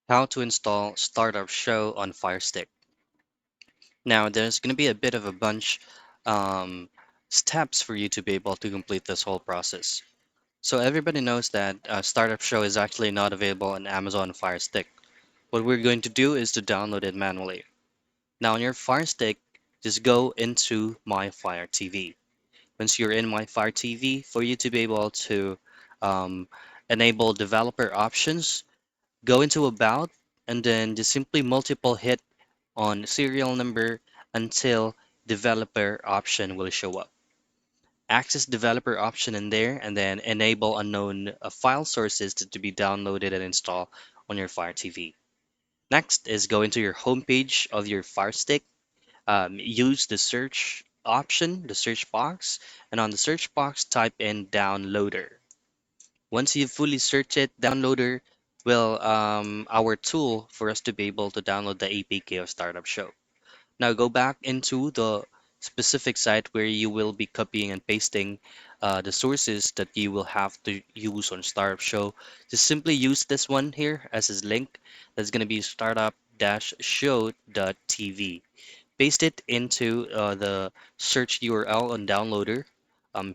How to install Startup Show on Firestick. Now, there's going to be a bit of a bunch um, steps for you to be able to complete this whole process. So everybody knows that Startup Show is actually not available on Amazon Fire Stick. What we're going to do is to download it manually. Now on your Fire Stick, just go into My Fire TV. Once you're in My Fire TV, for you to be able to um, enable developer options, go into About and then just simply multiple hit on serial number until developer option will show up. Access developer option in there and then enable unknown file sources to be downloaded and installed on your Fire TV. Next is go into your home page of your Fire Stick. Use the search option, the search box, and on the search box type in downloader. Once you've fully searched it, downloader will our tool for us to be able to download the APK of Startup Show. Now go back into the specific site where you will be copying and pasting the sources that you will have to use on Startup Show. Just simply use this one here as his link. That's going to be startup-show.tv. Paste it into the search URL on downloader,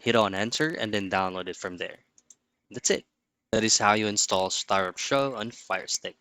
hit on enter, and then download it from there. That's it. That is how you install Startup Show on Firestick.